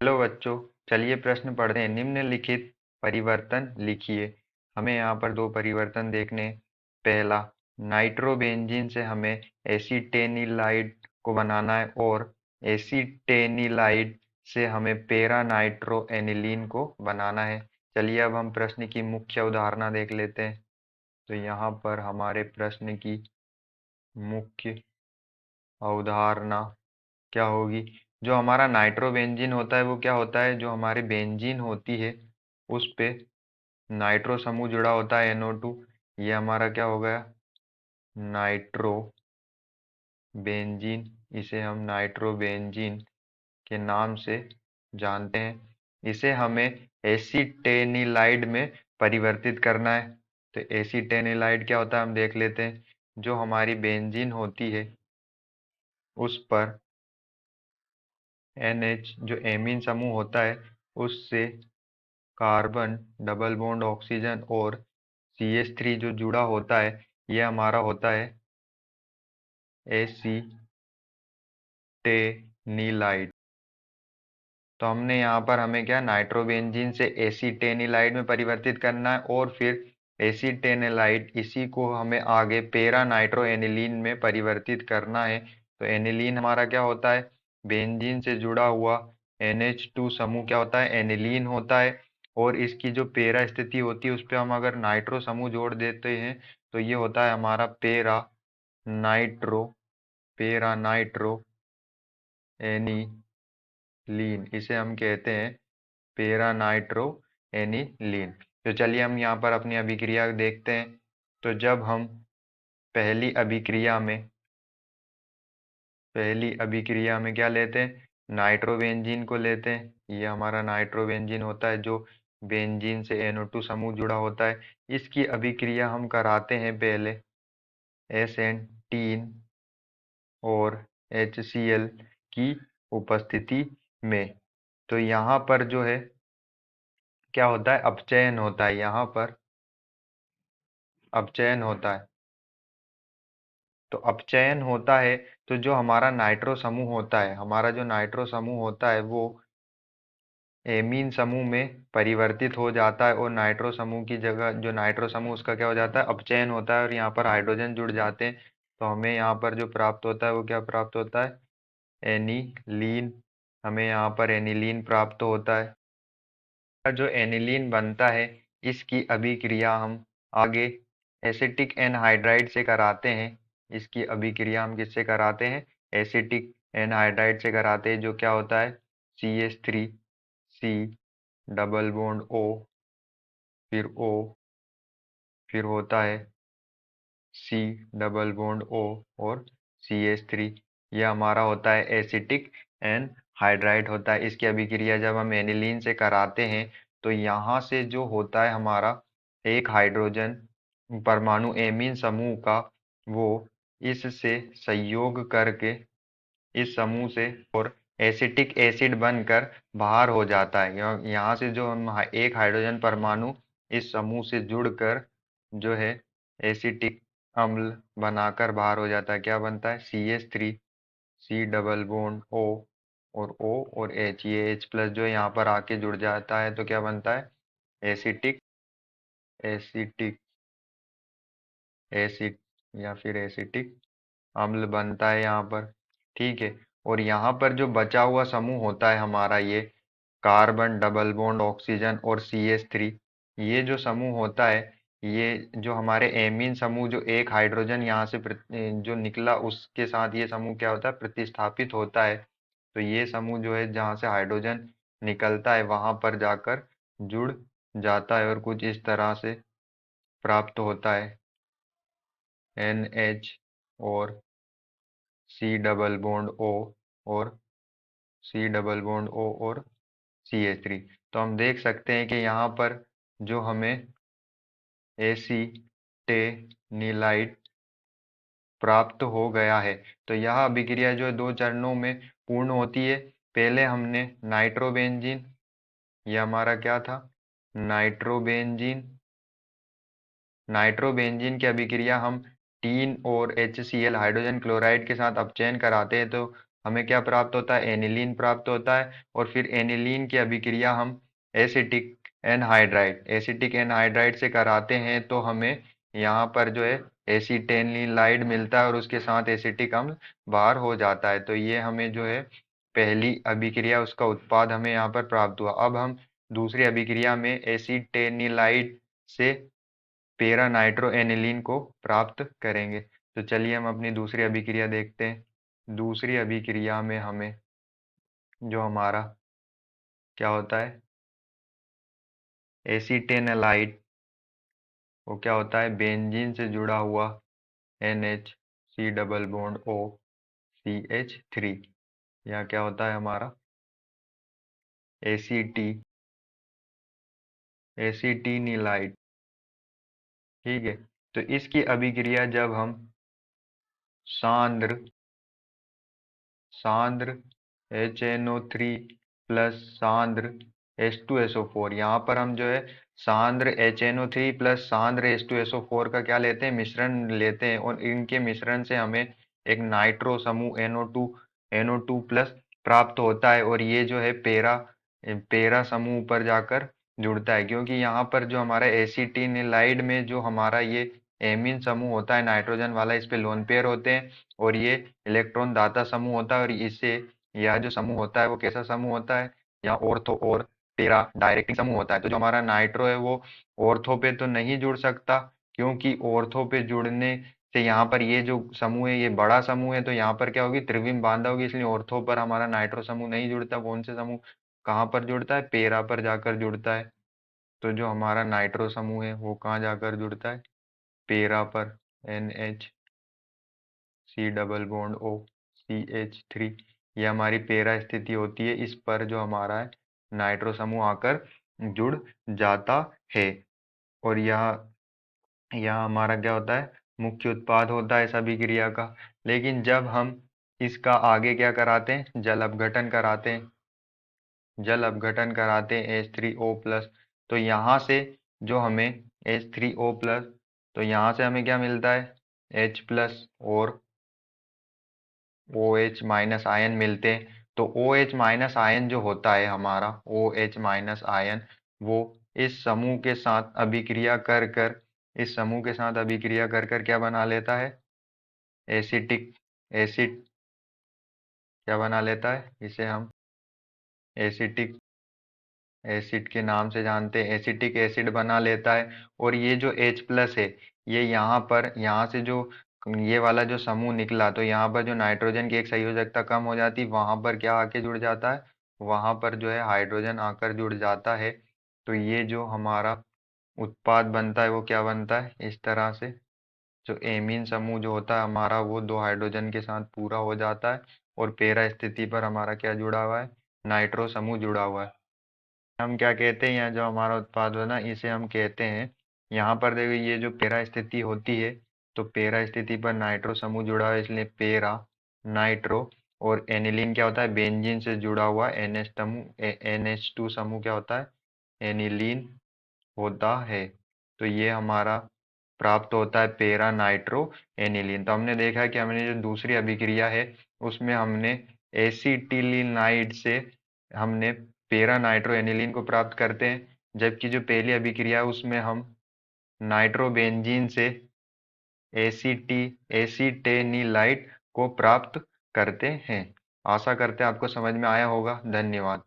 Hello बच्चों, चलिए प्रश्न पढ़ते हैं। निम्नलिखित परिवर्तन लिखिए। हमें यहाँ पर दो परिवर्तन देखने। पहला, नाइट्रोबेंजीन से हमें एसीटेनिलाइड को बनाना है और एसीटेनिलाइड से हमें पेरा नाइट्रो एनिलीन को बनाना है। चलिए अब हम प्रश्न की मुख्य अवधारणा देख लेते हैं। तो यहाँ पर हमारे प्रश्न की मुख्य अवधारणा क्या होगी? जो हमारा नाइट्रोबेंजीन होता है वो क्या होता है, जो हमारी बेंजीन होती है उस पे नाइट्रो समूह जुड़ा होता है NO2। ये हमारा क्या हो गया? Nitro benzene. इसे हम नाइट्रोबेंजीन के नाम से जानते हैं। इसे हमें एसीटेनिलाइड में परिवर्तित करना है। तो एसीटेनिलाइड क्या होता है हम देख लेते हैं। जो हमारी बेंजीन होती है उस पर NH जो एमीन समूह होता है उससे कार्बन डबल बॉन्ड ऑक्सीजन और CH3 जो जुड़ा होता है ये हमारा होता है एसीटेनिलाइड। तो हमने यहाँ पर हमें क्या नाइट्रोबेंजीन से एसीटेनिलाइड में परिवर्तित करना है और फिर एसीटेनिलाइड इसी को हमें आगे पेरा नाइट्रो एनिलीन में परिवर्तित करना है। तो एनिलीन हमारा क्या होता है? बेंजीन से जुड़ा हुआ NH2 समूह क्या होता है? एनिलीन होता है। और इसकी जो पेरा स्थिति होती है उस पर हम अगर नाइट्रो समूह जोड़ देते हैं तो ये होता है हमारा नाइट्रो पेरा नाइट्रो एनिलीन। इसे हम कहते हैं पेरा नाइट्रो एनिलीन। तो चलिए हम यहाँ पर अपनी अभिक्रिया देखते हैं। तो जब हम पहली अभिक्रिया में क्या लेते हैं? नाइट्रोबेंजीन को लेते हैं। ये हमारा नाइट्रोबेंजीन होता है जो बेंजीन से NO2 समूह जुड़ा होता है। इसकी अभिक्रिया हम कराते हैं पहले SN3 और HCl की उपस्थिति में। तो यहाँ पर जो है क्या होता है? अपचयन होता है। यहाँ पर अपचयन होता है। तो अपचयन होता है तो जो हमारा नाइट्रो समूह होता है, हमारा जो नाइट्रो समूह होता है वो एमीन समूह में परिवर्तित हो जाता है और नाइट्रो समूह की जगह जो नाइट्रो समूह उसका क्या हो जाता है? अपचयन होता है और यहाँ पर हाइड्रोजन जुड़ जाते हैं। तो हमें यहाँ पर जो प्राप्त होता है वो क्या प्राप्त होता है? एनिलीन। हमें यहाँ पर एनिलीन प्राप्त होता है। जो एनिलीन बनता है इसकी अभिक्रिया हम आगे एसिटिक एनहाइड्राइड से कराते हैं। इसकी अभिक्रिया हम किससे कराते हैं? एसिटिक एनहाइड्राइड से कराते हैं। जो क्या होता है? CH3C डबल बॉन्ड O, फिर O, फिर होता है C डबल बॉन्ड O और CH3। यह हमारा होता है एसिटिक एनहाइड्राइड होता है। इसकी अभिक्रिया जब हम एनिलीन से कराते हैं तो यहाँ से जो होता है हमारा एक हाइड्रोजन परमाणु एमीन समूह का, वो इससे संयोग करके इस समूह से और एसिटिक एसिड बनकर बाहर हो जाता है। यहाँ से जो हम एक हाइड्रोजन परमाणु इस समूह से जुड़कर जो है एसिटिक अम्ल बनाकर बाहर हो जाता है। क्या बनता है? CH3C डबल बॉन्ड O और O और H। ये H प्लस जो है यहाँ पर आके जुड़ जाता है तो क्या बनता है? एसिटिक एसिटिक एसिड या फिर एसिटिक अम्ल बनता है यहाँ पर। ठीक है। और यहाँ पर जो बचा हुआ समूह होता है हमारा ये कार्बन डबल बॉन्ड ऑक्सीजन और CH3, ये जो समूह होता है ये जो हमारे एमीन समूह जो एक हाइड्रोजन यहाँ से जो निकला उसके साथ ये समूह क्या होता है? प्रतिस्थापित होता है। तो ये समूह जो है जहाँ से हाइड्रोजन निकलता है वहां पर जाकर जुड़ जाता है और कुछ इस तरह से प्राप्त होता है NH और C डबल बॉन्ड O और C डबल बॉन्ड O और CH3। तो हम देख सकते हैं कि यहाँ पर जो हमें एसीटेनिलाइड प्राप्त हो गया है। तो यह अभिक्रिया जो है दो चरणों में पूर्ण होती है। पहले हमने नाइट्रोबेंजीन, ये हमारा क्या था? नाइट्रोबेंजीन। नाइट्रोबेंजीन की अभिक्रिया हम टीन और HCl हाइड्रोजन क्लोराइड के साथ अपचयन कराते हैं। तो हमें क्या प्राप्त होता है, एनिलीन प्राप्त होता है। और फिर एनिलीन की अभिक्रिया हम एसिटिक एनहाइड्राइड से कराते हैं तो हमें यहाँ पर जो है एसिटेनिलाइड मिलता है और उसके साथ एसिटिक अम्ल बाहर हो जाता है। तो ये हमें जो है पहली अभिक्रिया, उसका उत्पाद हमें यहाँ पर प्राप्त हुआ। अब हम दूसरी अभिक्रिया में एसिटेनिलाइड से पेरा नाइट्रो एनिलीन को प्राप्त करेंगे। तो चलिए हम अपनी दूसरी अभिक्रिया देखते हैं। दूसरी अभिक्रिया में हमें जो हमारा क्या होता है, एसिटेनलाइड, वो क्या होता है, बेंजीन से जुड़ा हुआ NH C double bond O CH3, यहाँ क्या होता है हमारा एसीटी एसिटिनिलाइड। ठीक है, तो इसकी अभिक्रिया जब हम सांद्र सांद्र HNO3 प्लस सांद्र H2SO4, यहाँ पर हम जो है सांद्र HNO3 प्लस सांद्र H2SO4 का क्या लेते हैं, मिश्रण लेते हैं। और इनके मिश्रण से हमें एक नाइट्रो समूह NO2 प्लस प्राप्त होता है। और ये जो है पेरा पेरा समूह पर जाकर जुड़ता है, क्योंकि यहाँ पर जो हमारा एसिटिनिलाइड में जो हमारा ये एमीन समूह होता है नाइट्रोजन वाला, इस पे लोन पेयर होते हैं और ये इलेक्ट्रॉन दाता समूह होता है। और इससे यह जो समूह होता है वो कैसा समूह होता है, यहाँ ऑर्थो और पेरा डायरेक्टिंग समूह होता है। तो जो हमारा नाइट्रो है वो ऑर्थो पे तो नहीं जुड़ सकता, क्योंकि ऑर्थो पे जुड़ने से यहाँ पर ये जो समूह है ये बड़ा समूह है, तो यहाँ पर क्या होगी, त्रिविम बांधा होगी, इसलिए ऑर्थो पर हमारा नाइट्रो समूह नहीं जुड़ता। कौन से समूह कहाँ पर जुड़ता है, पेरा पर जाकर जुड़ता है। तो जो हमारा नाइट्रो समूह है वो कहाँ जाकर जुड़ता है, पेरा पर, NH C double bond O CH3, ये हमारी पेरा स्थिति होती है। इस पर जो हमारा है नाइट्रो समूह आकर जुड़ जाता है। और यहाँ हमारा क्या होता है, मुख्य उत्पाद होता है इस अभिक्रिया का। लेकिन जब हम इसका आगे क्या कराते हैं, जल अपघटन कराते हैं, H3O प्लस, तो यहाँ से जो हमें H3O प्लस, तो यहाँ से हमें क्या मिलता है, H प्लस और OH माइनस आयन मिलते हैं। तो OH माइनस आयन जो होता है हमारा, OH माइनस आयन, वो इस समूह के साथ अभिक्रिया कर कर इस समूह के साथ अभिक्रिया कर कर क्या बना लेता है, एसिटिक एसिड, क्या बना लेता है, इसे हम एसिटिक एसिड के नाम से जानते हैं, एसिटिक एसिड बना लेता है। और ये जो H प्लस है, ये यहाँ से जो ये वाला जो समूह निकला, तो यहाँ पर जो नाइट्रोजन की एक संयोजकता कम हो जाती, वहां पर क्या आके जुड़ जाता है, वहां पर जो है हाइड्रोजन आकर जुड़ जाता है। तो ये जो हमारा उत्पाद बनता है वो क्या बनता है, इस तरह से जो एमीन समूह जो होता है हमारा वो दो हाइड्रोजन के साथ पूरा हो जाता है। और पेरा स्थिति पर हमारा क्या जुड़ा हुआ है, नाइट्रो समूह जुड़ा हुआ है। हम क्या कहते हैं, यहाँ जो हमारा उत्पाद बना इसे हम कहते हैं, यहाँ पर देखो ये जो पेरा स्थिति होती है, तो पेरा स्थिति पर नाइट्रो समूह जुड़ा है, इसलिए पेरा नाइट्रो। और एनिलीन क्या होता है, बेंजीन से जुड़ा हुआ NH2 समूह क्या होता है, एनिलीन होता है। तो ये हमारा प्राप्त होता है पेरा नाइट्रो एनिलीन। तो हमने देखा कि हमने जो दूसरी अभिक्रिया है उसमें हमने एसिटिलिनाइड से हमने पेरा नाइट्रो एनिलीन को प्राप्त करते हैं, जबकि जो पहली अभिक्रिया है उसमें हम नाइट्रोबेंजीन से एसिटेनिलाइट को प्राप्त करते हैं। आशा करते हैं आपको समझ में आया होगा। धन्यवाद।